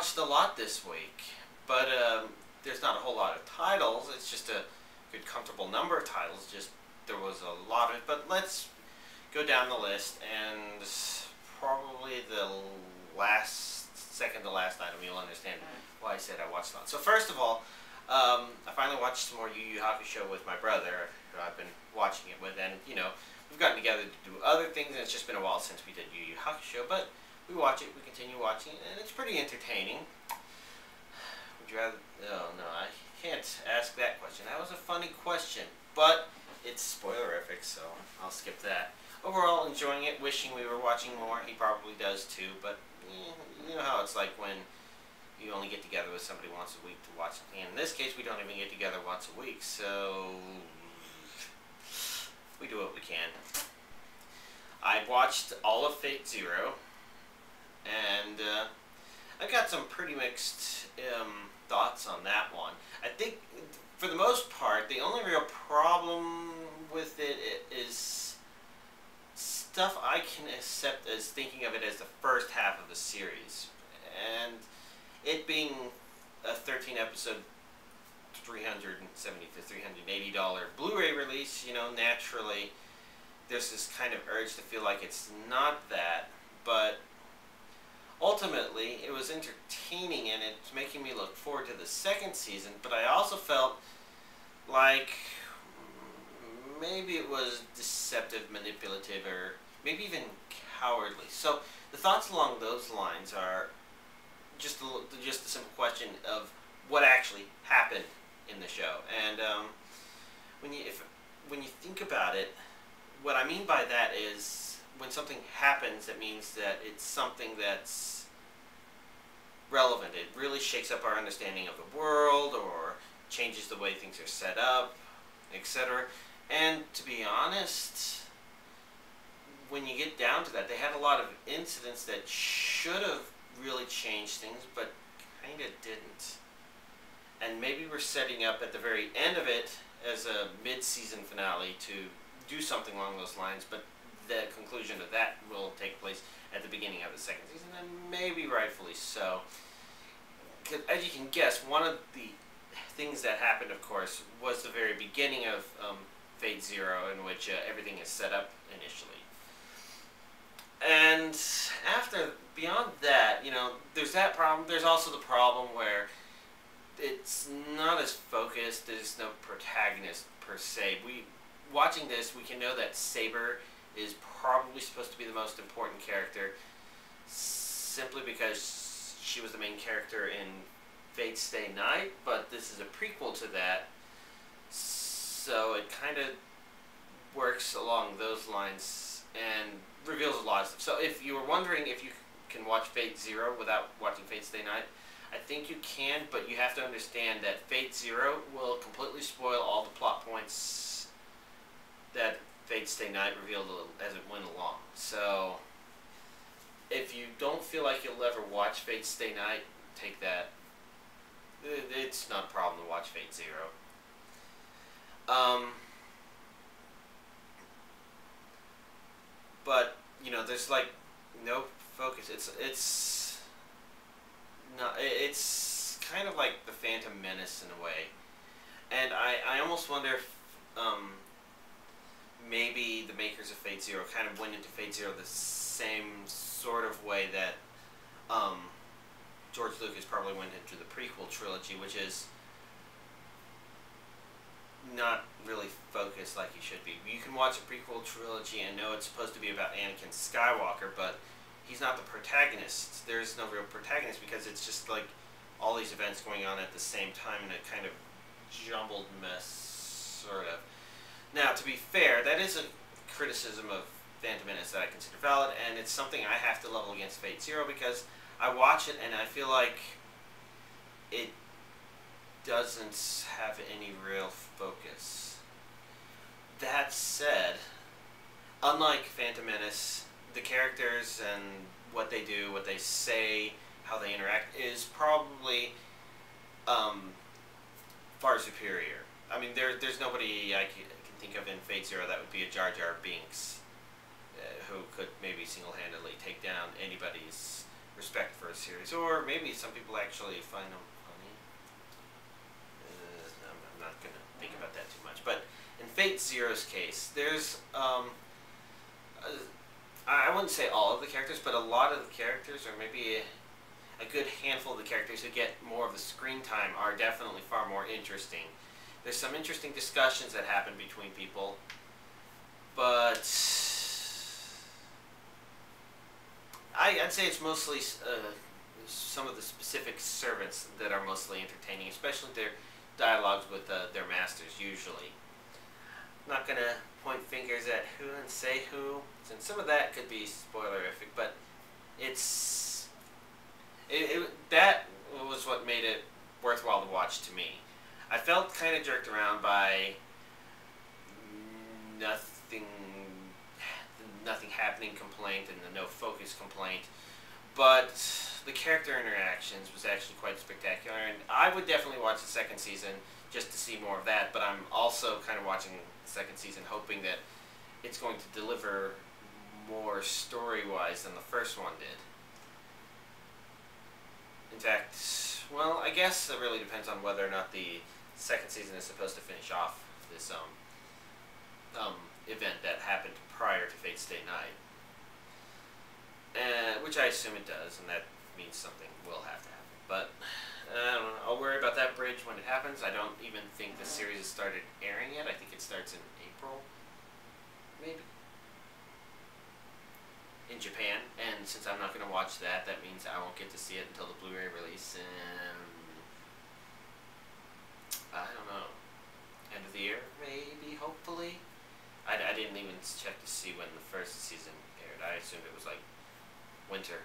watched a lot this week, but there's not a whole lot of titles. It's just a good, comfortable number of titles. Just there was a lot of it, but let's go down the list, and probably the second to last item, you'll understand why I said I watched a lot. So first of all, I finally watched some more Yu Hakusho with my brother, who I've been watching it with, and we've gotten together to do other things, and it's just been a while since we did Yu Hakusho, but we watch it, we continue watching it, and it's pretty entertaining. Would you rather... Oh, no, I can't ask that question. That was a funny question, but it's spoilerific, so I'll skip that. Overall, enjoying it, wishing we were watching more. He probably does too, but you know how it's like when you only get together with somebody once a week to watch something. In this case, we don't even get together once a week, so we do what we can. I watched all of Fate Zero, and I got some pretty mixed thoughts on that one. I think, for the most part, the only real problem with it is stuff I can accept as thinking of it as the first half of the series. And it being a 13-episode, $370 to $380 Blu-ray release, naturally, there's this kind of urge to feel like it's not that, but ultimately, it was entertaining and it's making me look forward to the second season, but I also felt like maybe it was deceptive, manipulative, or maybe even cowardly. So the thoughts along those lines are just a simple question of what actually happened in the show. And when you think about it, what I mean by that is when something happens, it means that it's something that's relevant. It really shakes up our understanding of the world or changes the way things are set up, etc. And to be honest, when you get down to that, they had a lot of incidents that should have really changed things, but kind of didn't. And maybe we're setting up at the very end of it as a mid-season finale to do something along those lines, but the conclusion of that will take place at the beginning of the second season, and maybe rightfully so. Because as you can guess, one of the things that happened, of course, was the very beginning of Fate Zero, in which everything is set up initially. And beyond that, there's that problem. There's also the problem where it's not as focused. There's no protagonist per se. Watching this, we can know that Saber is probably supposed to be the most important character, simply because she was the main character in Fate Stay Night, but this is a prequel to that, so it kind of works along those lines and reveals a lot of stuff. So if you were wondering if you can watch Fate Zero without watching Fate Stay Night, I think you can, but you have to understand that Fate Zero will completely spoil all the plot points that Fate Stay Night revealed as it went along. So if you don't feel like you'll ever watch Fate Stay Night, take that. It's not a problem to watch Fate Zero. But there's like no focus. It's kind of like the Phantom Menace in a way, and I almost wonder if maybe the makers of Fate Zero kind of went into Fate Zero the same sort of way that George Lucas probably went into the prequel trilogy, which is not really focused like you should be. You can watch a prequel trilogy and know it's supposed to be about Anakin Skywalker, but he's not the protagonist. There's no real protagonist because it's just like all these events going on at the same time in a kind of jumbled mess, sort of. Now, to be fair, that is a criticism of Phantom Menace that I consider valid, and it's something I have to level against Fate Zero because I watch it and I feel like it doesn't have any real focus. That said, unlike Phantom Menace, the characters and what they do, what they say, how they interact is probably far superior. I mean, there's nobody I can think of in Fate Zero that would be a Jar Jar Binks who could maybe single-handedly take down anybody's respect for a series, or maybe some people actually find them funny. I'm not gonna think about that too much. But in Fate Zero's case, there's I wouldn't say all of the characters, but a lot of the characters, or maybe a good handful of the characters who get more of the screen time, are definitely far more interesting. There's some interesting discussions that happen between people, but I'd say it's mostly some of the specific servants that are mostly entertaining, especially their dialogues with their masters, usually. I'm not going to point fingers at who and say who, since some of that could be spoilerific, but that was what made it worthwhile to watch to me. I felt kind of jerked around by nothing happening complaint and the no focus complaint, but the character interactions was actually quite spectacular, and I would definitely watch the second season just to see more of that, but I'm also kind of watching the second season hoping that it's going to deliver more story-wise than the first one did. In fact, well, I guess it really depends on whether or not the second season is supposed to finish off this event that happened prior to Fate Stay Night. Which I assume it does, and that means something will have to happen. But I don't know, I'll worry about that bridge when it happens. I don't even think the series has started airing yet. I think it starts in April, maybe, in Japan. And since I'm not going to watch that, that means I won't get to see it until the Blu-ray release in, I don't know, end of the year, maybe, hopefully. I didn't even check to see when the first season aired. I assumed it was like winter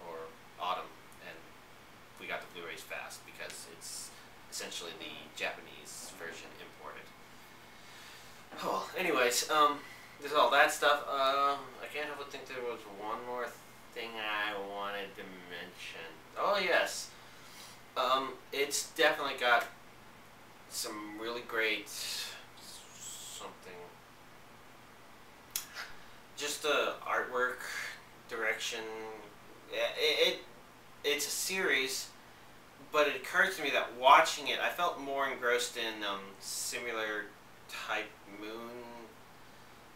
or autumn, and we got the Blu-rays fast because it's essentially the Japanese version imported. Oh, well, anyways, there's all that stuff. I can't help but think there was one more thing I wanted to mention. Oh, yes. It's definitely got some really great just artwork, direction. It's a series, but it occurs to me that watching it, I felt more engrossed in similar type moon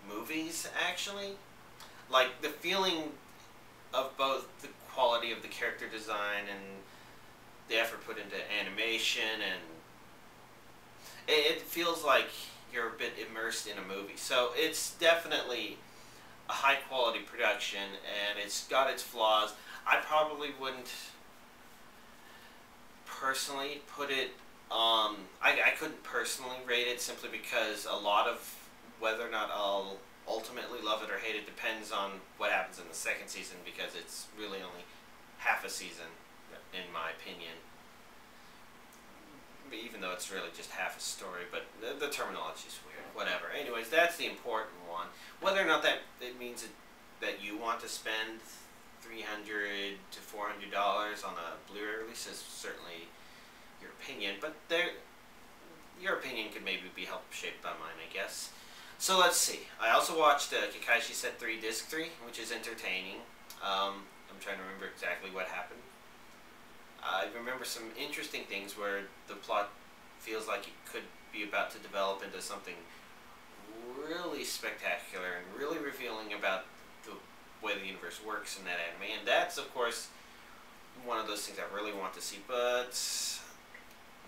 movies, actually. Like the feeling of both the quality of the character design and the effort put into animation, and it feels like you're a bit immersed in a movie. So it's definitely a high quality production, and it's got its flaws. I probably wouldn't personally put it, I couldn't personally rate it simply because a lot of whether or not I'll ultimately love it or hate it depends on what happens in the second season, because it's really only half a season, in my opinion. Even though it's really just half a story, but the terminology is weird. Whatever. Anyways, that's the important one. Whether or not that it means that you want to spend $300 to $400 on a Blu-ray release is certainly your opinion, but your opinion could maybe be helped shaped by mine, I guess. So let's see. I also watched Kekkaishi Set 3 Disc 3, which is entertaining. I'm trying to remember exactly what happened. I remember some interesting things where the plot feels like it could be about to develop into something really spectacular and really revealing about the way the universe works in that anime. And that's, of course, one of those things I really want to see. But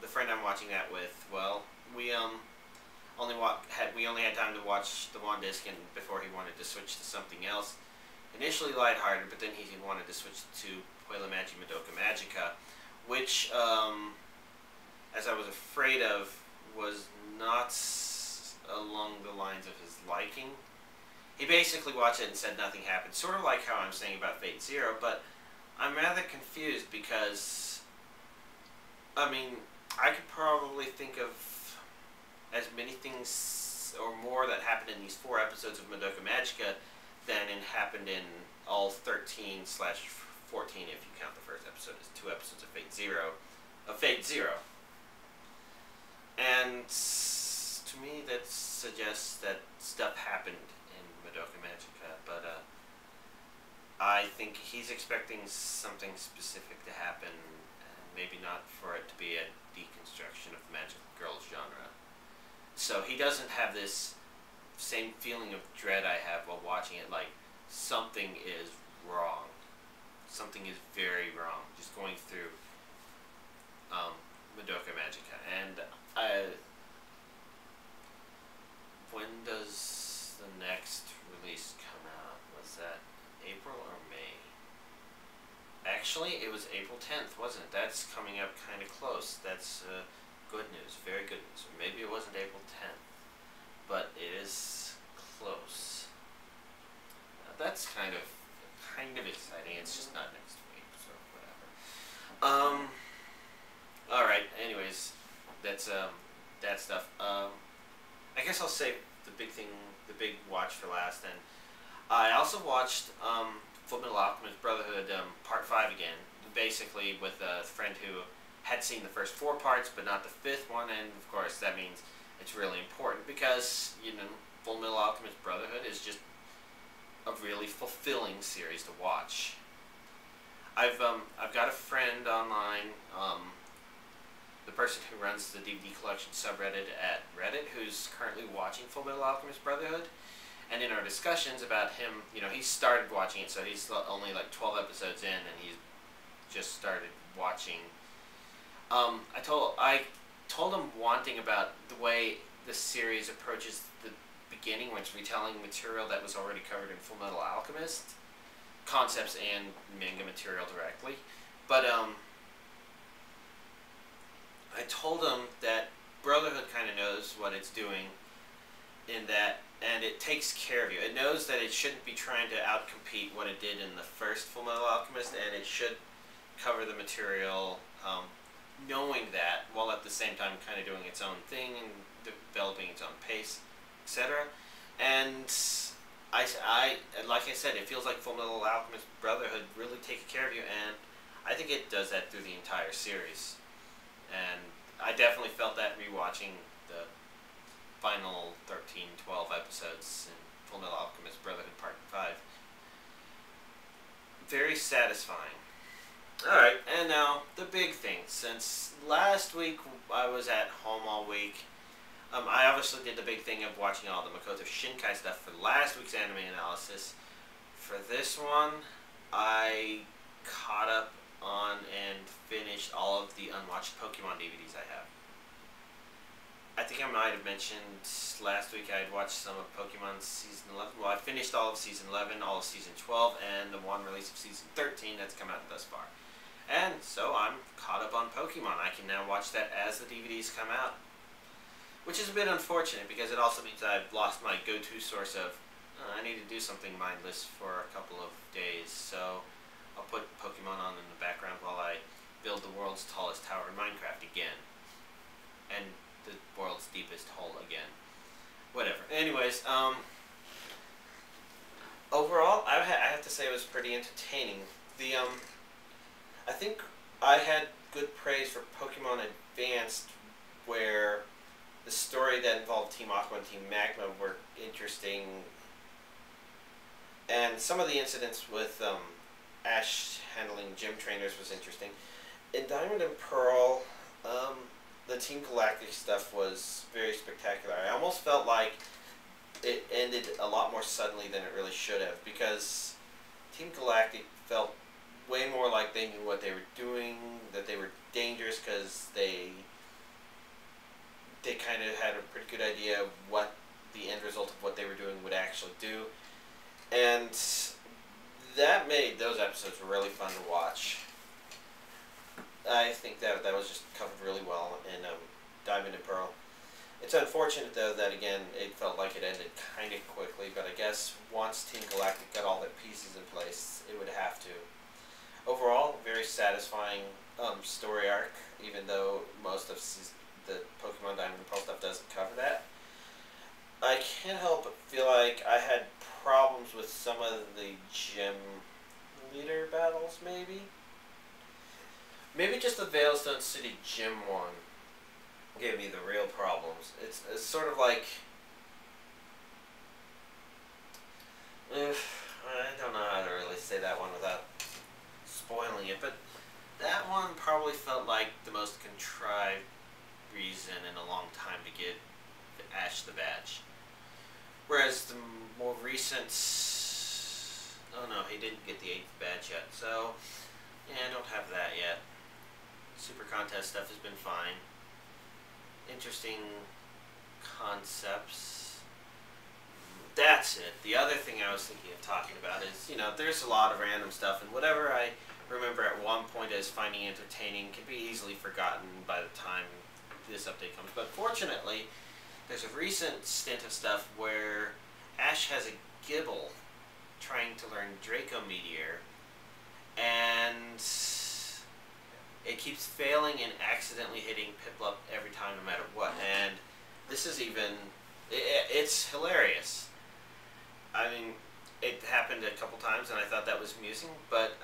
the friend I'm watching that with, well, we only had time to watch the one disc, and before he wanted to switch to something else. Initially lighthearted, but then he wanted to switch to Puella, Magi, Madoka, Magica, which, as I was afraid of, was not along the lines of his liking. He basically watched it and said nothing happened, sort of like how I'm saying about Fate Zero, but I'm rather confused because, I mean, I could probably think of as many things or more that happened in these 4 episodes of Madoka Magica than it happened in all 13/14, if you count the first episode as 2 episodes of Fate Zero. And to me, that suggests that stuff happened in Madoka Magica, but I think he's expecting something specific to happen, and maybe not for it to be a deconstruction of the magical girl genre. So he doesn't have this same feeling of dread I have while watching it, like something is wrong. Something is very wrong. Just going through Madoka Magica. And when does the next release come out? Was that April or May? Actually, it was April 10th, wasn't it? That's coming up kind of close. That's good news, very good news. Or maybe it wasn't April 10th, but it is close. That's kind of exciting. It's just not next week, so whatever. All right. Anyways, that's that stuff. I guess I'll save the big watch for last. And I also watched Fullmetal Alchemist Brotherhood Part 5 again. Basically, with a friend who had seen the first 4 parts, but not the 5th one. And of course, that means it's really important because Fullmetal Alchemist Brotherhood is just a really fulfilling series to watch. I've got a friend online, the person who runs the DVD collection subreddit at Reddit, who's currently watching Fullmetal Alchemist Brotherhood, and in our discussions about him, he started watching it, so he's only like 12 episodes in, and he's just started watching. I told him wanting about the way the series approaches the beginning, when it's retelling material that was already covered in Fullmetal Alchemist, concepts and manga material directly. But I told him that Brotherhood kind of knows what it's doing in that, and it takes care of you. It knows that it shouldn't be trying to outcompete what it did in the first Fullmetal Alchemist, and it should cover the material, knowing that, while at the same time kind of doing its own thing and developing its own pace, etc. And like I said, it feels like Fullmetal Alchemist Brotherhood really takes care of you, and I think it does that through the entire series. And I definitely felt that rewatching the final 13, 12 episodes in Fullmetal Alchemist Brotherhood Part 5. Very satisfying. Alright, and now the big thing. Since last week I was at home all week, I obviously did the big thing of watching all the Makoto Shinkai stuff for last week's anime analysis. For this one, I caught up on and finished all of the unwatched Pokemon DVDs I have. I think I might have mentioned last week I had watched some of Pokemon Season 11. Well, I finished all of Season 11, all of Season 12, and the one release of Season 13 that's come out thus far. And so I'm caught up on Pokemon. I can now watch that as the DVDs come out. Which is a bit unfortunate because it also means I've lost my go-to source of, I need to do something mindless for a couple of days. So I'll put Pokemon on in the background while I build the world's tallest tower in Minecraft again. And the world's deepest hole again. Whatever. Anyways, overall, I have to say it was pretty entertaining. I think I had good praise for Pokemon Advanced, where the story that involved Team Aqua and Team Magma were interesting, and some of the incidents with Ash handling gym trainers was interesting. In Diamond and Pearl, the Team Galactic stuff was very spectacular. I almost felt like it ended a lot more suddenly than it really should have, because Team Galactic felt way more like they knew what they were doing, that they were dangerous because they kind of had a pretty good idea of what the end result of what they were doing would actually do. And that made those episodes really fun to watch. I think that was just covered really well in Diamond and Pearl. It's unfortunate, though, that, again, it felt like it ended kind of quickly, but I guess once Team Galactic got all their pieces in place, it would have to. Overall, very satisfying story arc, even though most of the Pokemon Diamond and Pearl stuff doesn't cover that. I can't help but feel like I had problems with some of the gym leader battles, maybe? Maybe just the Veilstone City gym one gave me the real problems. It's sort of like, I don't know how to really say that one without spoiling it, but that one probably felt like the most contrived reason in a long time to get Ash the badge. Whereas the more recent, oh no, he didn't get the 8th badge yet, so yeah, I don't have that yet. Super contest stuff has been fine. Interesting concepts. That's it. The other thing I was thinking of talking about is, you know, there's a lot of random stuff, and whatever I remember at one point as finding entertaining can be easily forgotten by the time this update comes. But fortunately, there's a recent stint of stuff where Ash has a Gibble trying to learn Draco Meteor, and it keeps failing and accidentally hitting Piplup every time no matter what. And this is even, it's hilarious. I mean, it happened a couple times and I thought that was amusing, but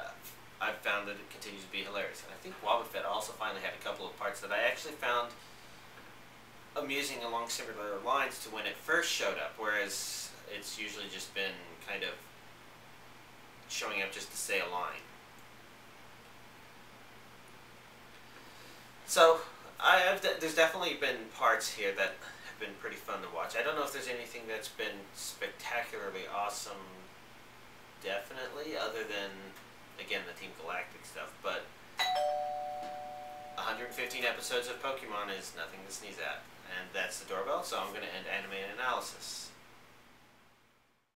I've found that it continues to be hilarious. And I think Wobbuffet also finally had a couple of parts that I actually found amusing along similar lines to when it first showed up, whereas it's usually just been kind of showing up just to say a line. So, there's definitely been parts here that have been pretty fun to watch. I don't know if there's anything that's been spectacularly awesome, definitely, other than, again, the Team Galactic stuff, but 115 episodes of Pokemon is nothing to sneeze at. And that's the doorbell, so I'm going to end anime analysis.